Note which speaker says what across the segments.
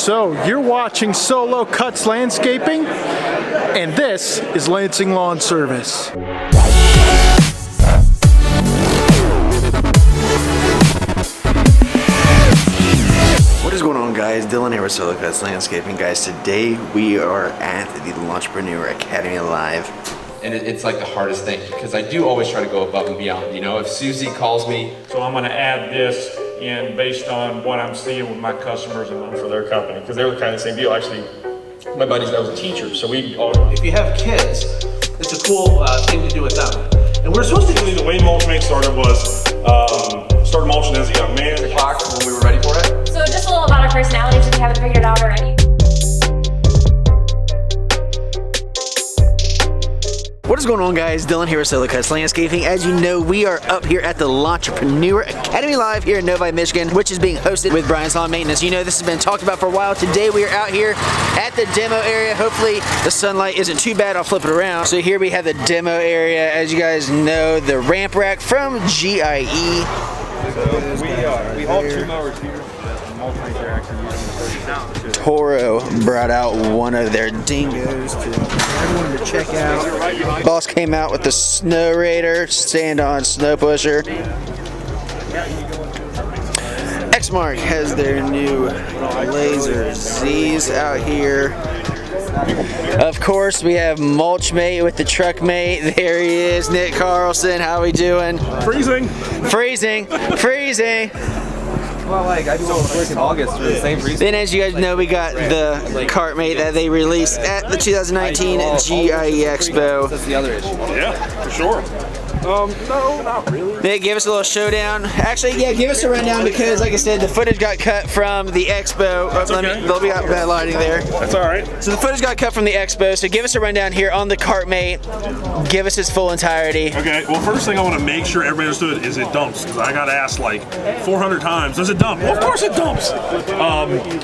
Speaker 1: So you're watching Solo Cuts Landscaping, and this is Lansing Lawn Service.
Speaker 2: What is going on, guys? Dylan here with Solo Cuts Landscaping. Guys, today we are at the Lawntrepreneur Academy live.
Speaker 3: And it's like the hardest thing, because I do always try to go above and beyond. You know, if Susie calls me,
Speaker 4: so I'm gonna add this in based on what I'm seeing with my customers and for their company, because they're the kind of same deal. Actually, my buddy's that was a teacher, so we all.
Speaker 5: If you have kids, it's a cool thing to do with them. And we're supposed to.
Speaker 4: The way Mulch Mate started was started mulching as a young man.
Speaker 3: the clock when we were ready for it.
Speaker 6: So just a little about our personalities if you haven't figured it out already.
Speaker 2: What is going on, guys? Dylan here with Solo Cuts Landscaping. As you know, we are up here at the Lawntrepreneur Academy live here in Novi, Michigan, which is being hosted with Brian's Lawn Maintenance. You know, this has been talked about for a while. Today we are out here at the demo area. Hopefully the sunlight isn't too bad. I'll flip it around. So here we have the demo area. As you guys know, the ramp rack from GIE.
Speaker 4: So we hauled 2 mowers here. Mulch Mate they're actually using.
Speaker 2: Toro brought out one of their dingoes to everyone to check out. Boss came out with the Snow Raider, stand-on snow pusher. Xmark has their new laser Z's out here. Of course, we have Mulch Mate with the Truck Mate. There he is, Nick Carlson. How we doing?
Speaker 4: Freezing.
Speaker 2: Freezing. Freezing.
Speaker 7: Well, like, I do all the work in August for the same reason.
Speaker 2: Then, as you guys know, we got the cart mate that they released at the 2019 GIE Expo.
Speaker 7: That's the other issue.
Speaker 4: Yeah, for sure. No, not really.
Speaker 2: Nick, give us a little showdown. Actually, yeah, give us a rundown because, like I said, the footage got cut from the expo.
Speaker 4: That's okay.
Speaker 2: They'll be out bad lighting there.
Speaker 4: That's all right.
Speaker 2: So the footage got cut from the expo. So give us a rundown here on the cart mate. Give us its full entirety.
Speaker 4: Okay. Well, first thing I want to make sure everybody understood is it dumps, because I got asked like 400 times, does it dump? Well, of course it dumps.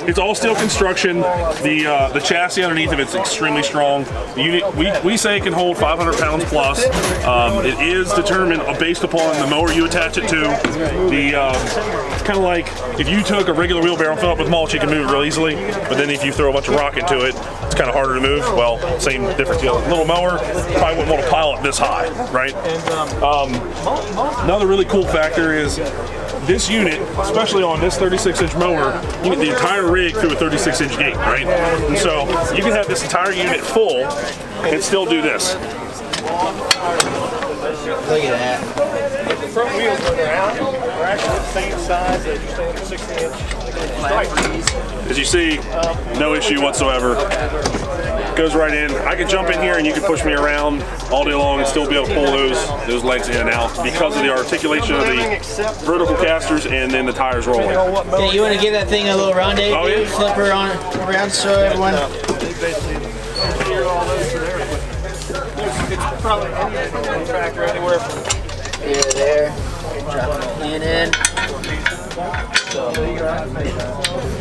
Speaker 4: It's all steel construction. The chassis underneath of it's extremely strong. The unit we say it can hold 500 pounds plus. It is determined based upon the mower you attach it to. It's kind of like if you took a regular wheelbarrow and filled it with mulch, you can move it real easily. But then if you throw a bunch of rock into it, it's kind of harder to move. Well, same difference. You know, little mower probably wouldn't want to pile it this high, right? Another really cool factor is this unit, especially on this 36-inch mower, you get the entire rig through a 36-inch gate, right? And so you can have this entire unit full and still do this.
Speaker 2: Look at that.
Speaker 4: The front wheels when they're out are actually the same size as your standard 60-inch. As you see, no issue whatsoever. Goes right in. I can jump in here and you can push me around all day long and still be able to pull those legs in and out because of the articulation of the vertical casters and then the tires rolling.
Speaker 2: Yeah, you want to give that thing a little rendezvous?
Speaker 4: Oh, yeah.
Speaker 2: Flip her on around so everyone.
Speaker 4: It's probably any tractor anywhere from
Speaker 2: Here, there. Drop the pin in.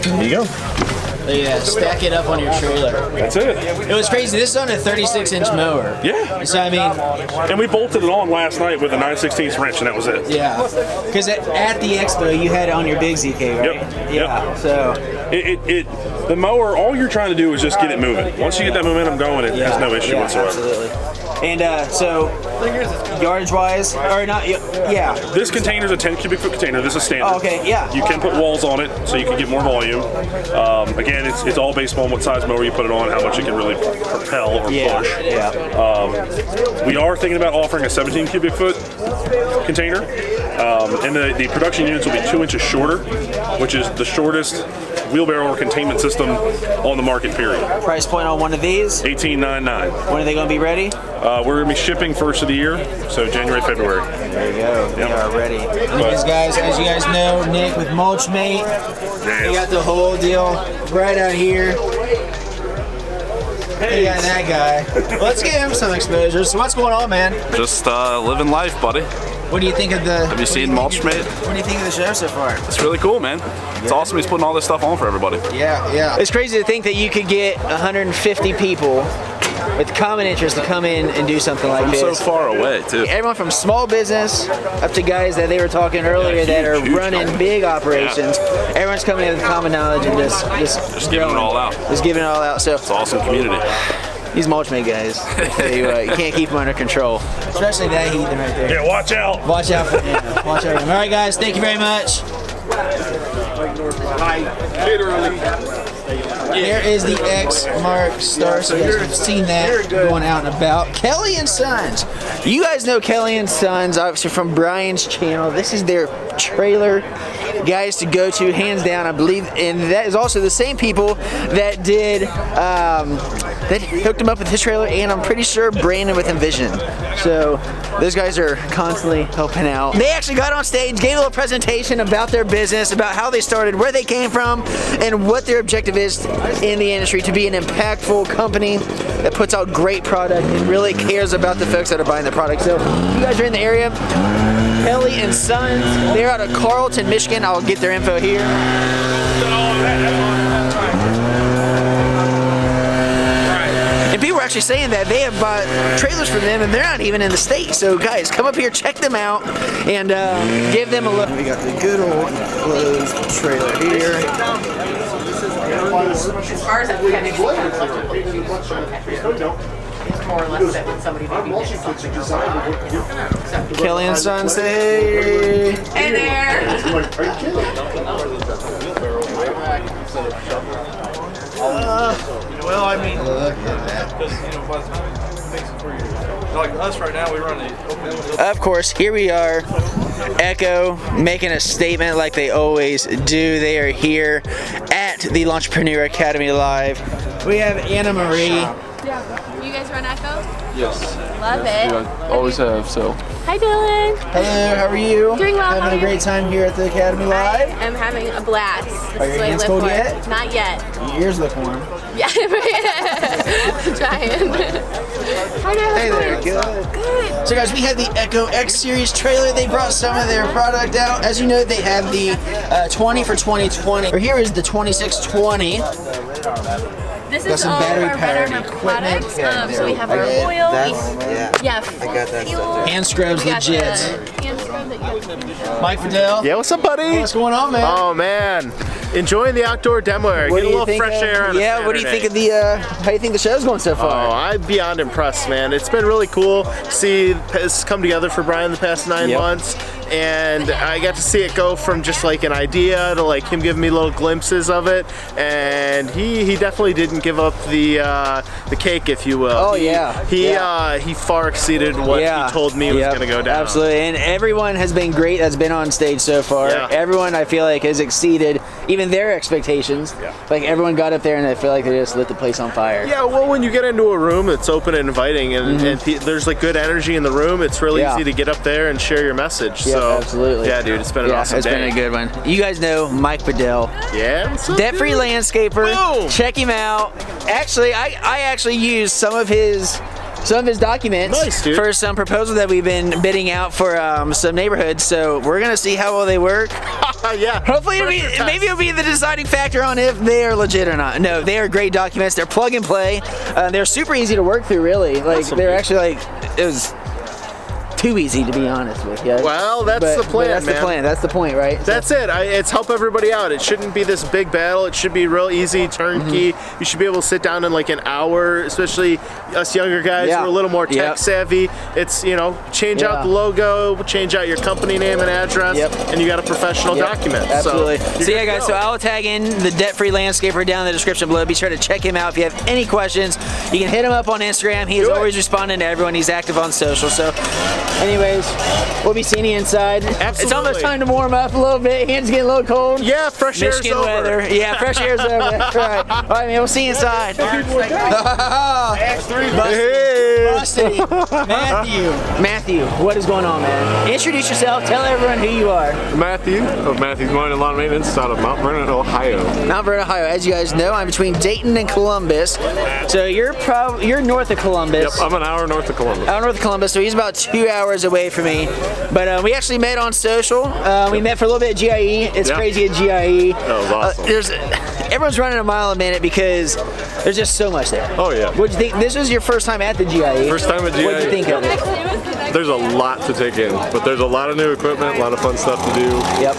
Speaker 4: There you go.
Speaker 2: Look at that. Stack it up on your trailer.
Speaker 4: That's it.
Speaker 2: It was crazy. This is on a 36-inch mower.
Speaker 4: Yeah.
Speaker 2: So I mean,
Speaker 4: And we bolted it on last night with a 9/16 wrench, and that was it.
Speaker 2: yeah. Because at the expo, you had it on your big ZK, right?
Speaker 4: Yep.
Speaker 2: Yeah.
Speaker 4: Yep.
Speaker 2: So.
Speaker 4: The mower, all you're trying to do is just get it moving. Once you get that momentum going, it has no issue whatsoever.
Speaker 2: Absolutely. And so, yardage-wise, or not? Yeah.
Speaker 4: This container is a 10 cubic foot container. This is standard.
Speaker 2: Oh, okay. Yeah.
Speaker 4: You can put walls on it, so you can get more volume. Again, it's all based on what size mower you put it on, how much it can really propel or push.
Speaker 2: Yeah.
Speaker 4: We are thinking about offering a 17 cubic foot container, and the production units will be 2 inches shorter, which is the shortest wheelbarrow or containment system on the market, period. Price
Speaker 2: point on one of these?
Speaker 4: $18.99.
Speaker 2: When are they going to be ready?
Speaker 4: We're going to be shipping first of the year, so January, February.
Speaker 2: There you go. They are ready. Anyways, guys, as you guys know, Nick with Mulch Mate. They got the whole deal right out here. Hey, yeah, that guy. Let's give him some exposure. So what's going on, man?
Speaker 8: Just living life, buddy.
Speaker 2: What do you think of the...
Speaker 8: Have you seen Mulch Mate?
Speaker 2: What do you think of the show so far?
Speaker 8: It's really cool, man. It's awesome he's putting all this stuff on for everybody.
Speaker 2: Yeah, yeah. It's crazy to think that you could get 150 people with common interest to come in and do something like
Speaker 8: From
Speaker 2: this.
Speaker 8: so far away, too.
Speaker 2: Everyone from small business up to guys that they were talking earlier that are
Speaker 8: huge
Speaker 2: running
Speaker 8: company.
Speaker 2: big operations. Everyone's coming in with common knowledge and just
Speaker 8: giving it all out.
Speaker 2: Just giving it all out. So
Speaker 8: It's an awesome community.
Speaker 2: these Mulch Mate guys, I tell you what, you can't keep them under control. Especially that heathen right there.
Speaker 4: Yeah, watch out.
Speaker 2: Watch out for him. Watch out for him. All right, guys, thank you very much. There is the X mark star, so you guys have seen that going out and about. Kelly and Sons. You guys know Kelly and Sons, obviously from Brian's channel. This is their trailer, guys, to go to, hands down, I believe. And that is also the same people that did, that hooked him up with his trailer, and I'm pretty sure Brandon with Envision. So those guys are constantly helping out. They actually got on stage, gave a little presentation about their business, about how they started, where they came from, and what their objective is in the industry, to be an impactful company that puts out great product and really cares about the folks that are buying the product. So if you guys are in the area, Kelly and Sons, they're out of Carlton, Michigan. I'll get their info here. And people are actually saying that they have bought trailers from them and they're not even in the state. So guys, come up here, check them out, and give them a look. We got the good old enclosed trailer here.
Speaker 9: As far as it's more or less that when somebody maybe gets something or whatnot.
Speaker 2: Kelly and Sons, say hey.
Speaker 9: Hey there.
Speaker 7: Well, I mean, because by the time it makes it for you, like us right now, we run a.
Speaker 2: Of course, here we are. Echo making a statement like they always do. They are here at the Lawntrepreneur Academy Live. We have Anna Marie.
Speaker 6: You guys run Echo?
Speaker 10: Yes.
Speaker 6: Love it.
Speaker 10: Always have, so.
Speaker 6: Hi, Dylan.
Speaker 2: Hello, how are you?
Speaker 6: Doing well.
Speaker 2: Having a great time here at the Academy Live?
Speaker 6: I'm having a blast.
Speaker 2: Are your hands cold yet?
Speaker 6: Not yet.
Speaker 2: Your ears look warm.
Speaker 6: Yeah, I'm trying. Hi there.
Speaker 2: Hey there, good. So guys, we have the Echo X Series trailer. They brought some of their product out. As you know, they have the 20 for 2020. Or here is the 2620.
Speaker 6: This
Speaker 2: Got
Speaker 6: is
Speaker 2: some
Speaker 6: all
Speaker 2: battery
Speaker 6: our
Speaker 2: powered
Speaker 6: better
Speaker 2: equipment.
Speaker 6: products. So we have our oil. Yeah.
Speaker 2: I got that stuff. Hand scrubs,
Speaker 6: We got
Speaker 2: legit.
Speaker 6: the hand scrub that you guys
Speaker 2: Mike Fidel.
Speaker 1: Yeah, what's up, buddy?
Speaker 2: What's going on, man?
Speaker 1: Oh man, enjoying the outdoor demo area.
Speaker 2: What
Speaker 1: Get
Speaker 2: do
Speaker 1: a
Speaker 2: you
Speaker 1: little
Speaker 2: think
Speaker 1: fresh
Speaker 2: of-
Speaker 1: air on a
Speaker 2: Yeah, what do you think of
Speaker 1: Saturday.
Speaker 2: the, how do you think the show's going so
Speaker 1: Oh,
Speaker 2: far?
Speaker 1: I'm beyond impressed, man. It's been really cool to see this come together for Brian the past 9
Speaker 2: Yep.
Speaker 1: months. And I got to see it go from just like an idea to like him giving me little glimpses of it. And he definitely didn't give up the cake, if you will.
Speaker 2: Oh, yeah.
Speaker 1: He far exceeded what he told me was gonna go down.
Speaker 2: Absolutely, and everyone has been great that's been on stage so far.
Speaker 1: Yeah.
Speaker 2: Everyone, I feel like, has exceeded even their expectations.
Speaker 1: Yeah.
Speaker 2: Like, everyone got up there and I feel like they just lit the place on fire.
Speaker 1: Yeah, well, when you get into a room that's open and inviting and there's like good energy in the room, it's really easy to get up there and share your message.
Speaker 2: Yeah,
Speaker 1: So,
Speaker 2: absolutely.
Speaker 1: Yeah, dude, it's been an awesome
Speaker 2: it's
Speaker 1: day.
Speaker 2: been a good one. You guys know Mike Bedell.
Speaker 1: Yeah, what's up,
Speaker 2: Debt-free
Speaker 1: dude?
Speaker 2: landscaper.
Speaker 1: Boom.
Speaker 2: Check him out. Actually, I actually used some of his documents
Speaker 1: Nice, dude.
Speaker 2: for some proposals that we've been bidding out for some neighborhoods. So we're gonna see how well they work.
Speaker 1: Yeah.
Speaker 2: Hopefully, maybe it'll be the deciding factor on if they are legit or not. No, they are great documents. They're plug and play. They're super easy to work through. Really, like
Speaker 1: Awesome,
Speaker 2: they're
Speaker 1: dude.
Speaker 2: actually like it was too easy to be honest with you.
Speaker 1: Well, that's
Speaker 2: But
Speaker 1: the plan,
Speaker 2: that's
Speaker 1: man.
Speaker 2: the plan. That's the point, right?
Speaker 1: That's it. It's help everybody out. It shouldn't be this big battle. It should be real easy, turnkey. You should be able to sit down in like an hour, especially us younger guys who are a little more tech savvy. It's, change out the logo, change out your company name and address, and you got a professional document.
Speaker 2: Absolutely.
Speaker 1: So,
Speaker 2: So yeah, guys, so I'll tag in the debt-free landscaper down in the description below. Be sure to check him out. If you have any questions, you can hit him up on Instagram. He is always responding to everyone. He's active on social. So anyways, we'll be seeing you inside. It's almost time to warm up a little bit. Hands getting a little cold.
Speaker 1: Yeah, fresh air's
Speaker 2: Michigan
Speaker 1: over.
Speaker 2: weather. Yeah, fresh air's over. That's right. All right, man, we'll see you inside. Busty. Matthew, what is going on, man? Introduce yourself. Tell everyone who you are.
Speaker 10: Matthew of Matthew's Mowing and Lawn Maintenance out of Mount Vernon, Ohio.
Speaker 2: Mount Vernon, Ohio. As you guys know, I'm between Dayton and Columbus. So you're north of Columbus.
Speaker 10: Yep, I'm an hour north of Columbus.
Speaker 2: Hour north of Columbus, so he's about 2 hours away from me. But we actually met on social. We met for a little bit at GIE. It's crazy at GIE.
Speaker 10: That was awesome.
Speaker 2: everyone's running a mile a minute because there's just so much there.
Speaker 10: Oh yeah.
Speaker 2: What'd you think? This was your first time at the GIE.
Speaker 10: First time at GIE.
Speaker 2: What'd you think of it?
Speaker 10: There's a lot to take in, but there's a lot of new equipment, a lot of fun stuff to do.
Speaker 2: Yep.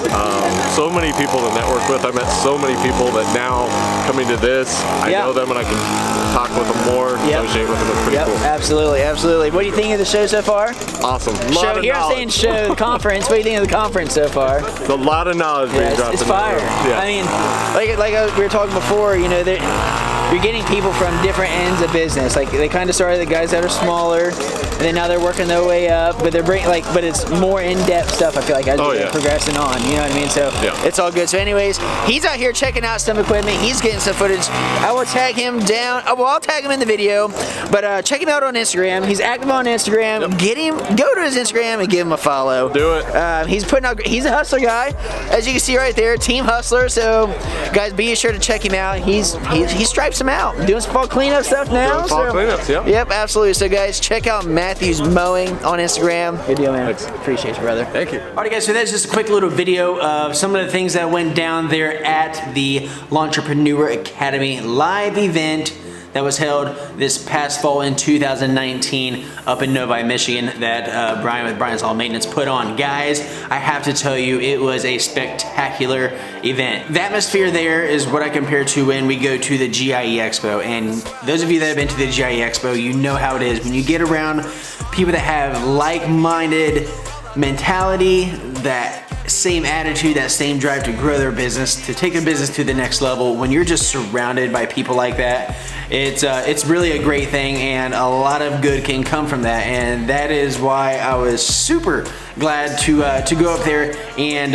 Speaker 10: So many people to network with. I met so many people that now coming to this, I know them and I can talk with them more, negotiate with them. It's pretty cool.
Speaker 2: Absolutely, absolutely. What do you think of the show so far?
Speaker 10: Awesome.
Speaker 2: Show, here I'm saying show, the conference. What do you think of the conference so far?
Speaker 10: It's a lot of knowledge being dropped.
Speaker 2: It's fire.
Speaker 10: Yeah.
Speaker 2: I mean, like we were talking before, you know, you're getting people from different ends of business. Like they kind of started the guys that are smaller, and then now they're working their way up. But they're bringing but it's more in-depth stuff. I feel like as we're progressing on. You know what I mean? So it's all good. So anyways, he's out here checking out some equipment. He's getting some footage. I will tag him down. Well, I'll tag him in the video. But check him out on Instagram. He's active on Instagram. Yep. Go to his Instagram and give him a follow.
Speaker 10: Do it.
Speaker 2: He's putting out. He's a hustler guy, as you can see right there. Team hustler. So guys, be sure to check him out. He stripes them out. Doing some fall cleanup stuff now.
Speaker 10: Doing fall cleanups, yep.
Speaker 2: Yep, absolutely. So guys, check out Matthew's Mowing on Instagram. Good deal, man.
Speaker 10: Thanks.
Speaker 2: Appreciate you, brother.
Speaker 10: Thank you.
Speaker 2: All right, guys, so that's just a quick little video of some of the things that went down there at the Lawntrepreneur Academy live event that was held this past fall in 2019 up in Novi, Michigan that Brian with Brian's Lawn Maintenance put on. Guys, I have to tell you, it was a spectacular event. The atmosphere there is what I compare to when we go to the GIE Expo. And those of you that have been to the GIE Expo, you know how it is. When you get around people that have like-minded mentality, that same attitude, that same drive to grow their business, to take their business to the next level, when you're just surrounded by people like that, it's really a great thing, and a lot of good can come from that. And that is why I was super glad to go up there and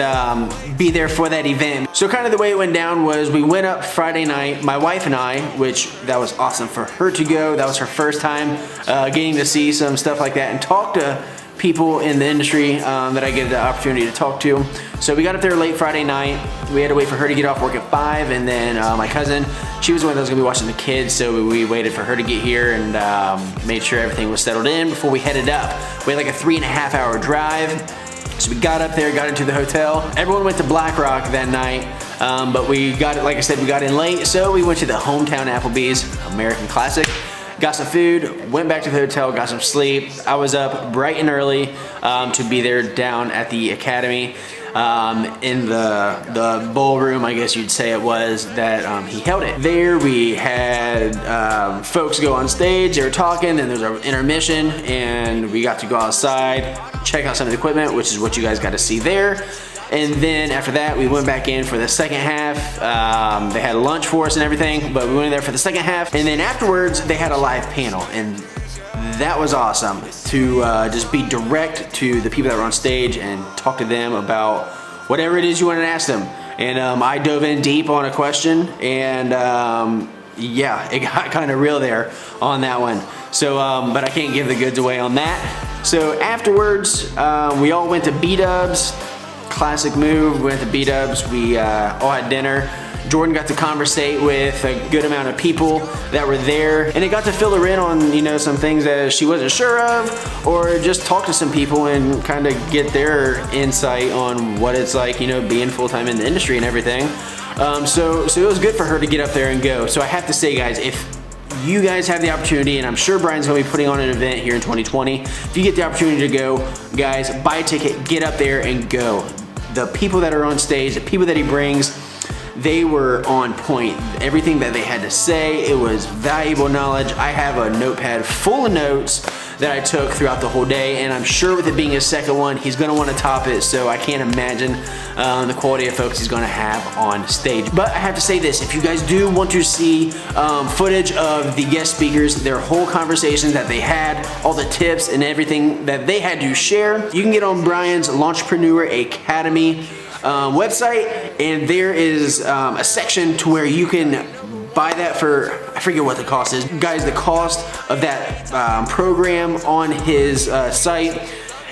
Speaker 2: be there for that event. So kind of the way it went down was we went up Friday night, my wife and I, which that was awesome for her to go. That was her first time getting to see some stuff like that and talk to people in the industry that I get the opportunity to talk to. So we got up there late Friday night. We had to wait for her to get off work at 5, and then my cousin, she was the one that was gonna be watching the kids, so we waited for her to get here and made sure everything was settled in before we headed up. We had like a 3.5 hour drive. So we got up there, got into the hotel. Everyone went to Black Rock that night, but we got it, like I said, we got in late, so we went to the hometown Applebee's, American Classic. Got some food, went back to the hotel, got some sleep. I was up bright and early to be there down at the Academy in the ballroom, I guess you'd say it was, that he held it. There we had folks go on stage, they were talking, then there was an intermission, and we got to go outside, check out some of the equipment, which is what you guys got to see there. And then after that, we went back in for the second half. They had lunch for us and everything, but we went in there for the second half. And then afterwards, they had a live panel, and that was awesome to just be direct to the people that were on stage and talk to them about whatever it is you wanted to ask them. And I dove in deep on a question, and yeah, it got kind of real there on that one. So, but I can't give the goods away on that. So afterwards, we all went to B-Dubs. Classic move. We went to B-Dubs. We all had dinner. Jordan got to conversate with a good amount of people that were there, and it got to fill her in on, you know, some things that she wasn't sure of, or just talk to some people and kind of get their insight on what it's like, you know, being full-time in the industry and everything. So it was good for her to get up there and go. So I have to say, guys, if you guys have the opportunity, and I'm sure Brian's gonna be putting on an event here in 2020, if you get the opportunity to go, guys, buy a ticket, get up there and go. The people that are on stage, the people that he brings, they were on point. Everything that they had to say, it was valuable knowledge. I have a notepad full of notes that I took throughout the whole day, and I'm sure with it being his second one, he's gonna wanna top it, so I can't imagine the quality of folks he's gonna have on stage. But I have to say this, if you guys do want to see footage of the guest speakers, their whole conversations that they had, all the tips and everything that they had to share, you can get on Brian's Lawntrepreneur Academy website, and there is a section to where you can buy that for, I forget what the cost is. Guys, the cost of that program on his site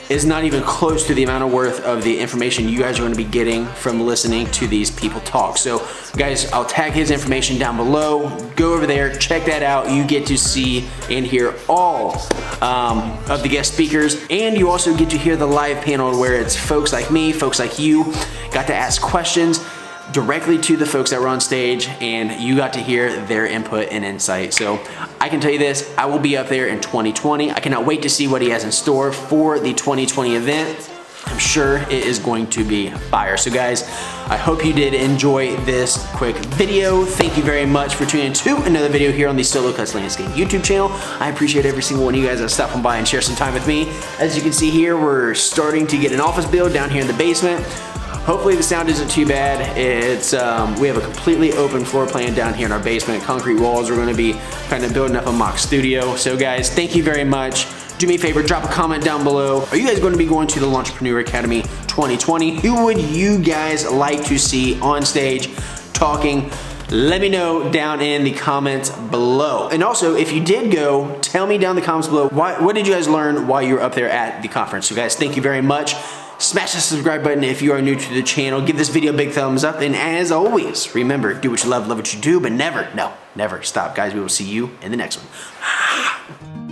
Speaker 2: is not even close to the amount of worth of the information you guys are gonna be getting from listening to these people talk. So guys, I'll tag his information down below. Go over there, check that out. You get to see and hear all of the guest speakers, and you also get to hear the live panel where it's folks like me, folks like you, got to ask questions. directly to the folks that were on stage, and you got to hear their input and insight. So I can tell you this, I will be up there in 2020. I cannot wait to see what he has in store for the 2020 event. I'm sure it is going to be fire. So guys, I hope you did enjoy this quick video. Thank you very much for tuning in to another video here on the Solo Cuts Landscape YouTube channel. I appreciate every single one of you guys that stopped by and share some time with me. As you can see here, we're starting to get an office build down here in the basement. Hopefully the sound isn't too bad. It's we have a completely open floor plan down here in our basement. Concrete walls. We're going to be kind of building up a mock studio. So guys, thank you very much. Do me a favor, drop a comment down below. Are you guys going to be going to the Lawntrepreneur Academy 2020? Who would you guys like to see on stage talking? Let me know down in the comments below. And also, if you did go, tell me down in the comments below, what did you guys learn while you were up there at the conference? So guys, thank you very much. Smash the subscribe button if you are new to the channel. Give this video a big thumbs up. And as always, remember, do what you love what you do, but never, no, never stop. Guys, we will see you in the next one.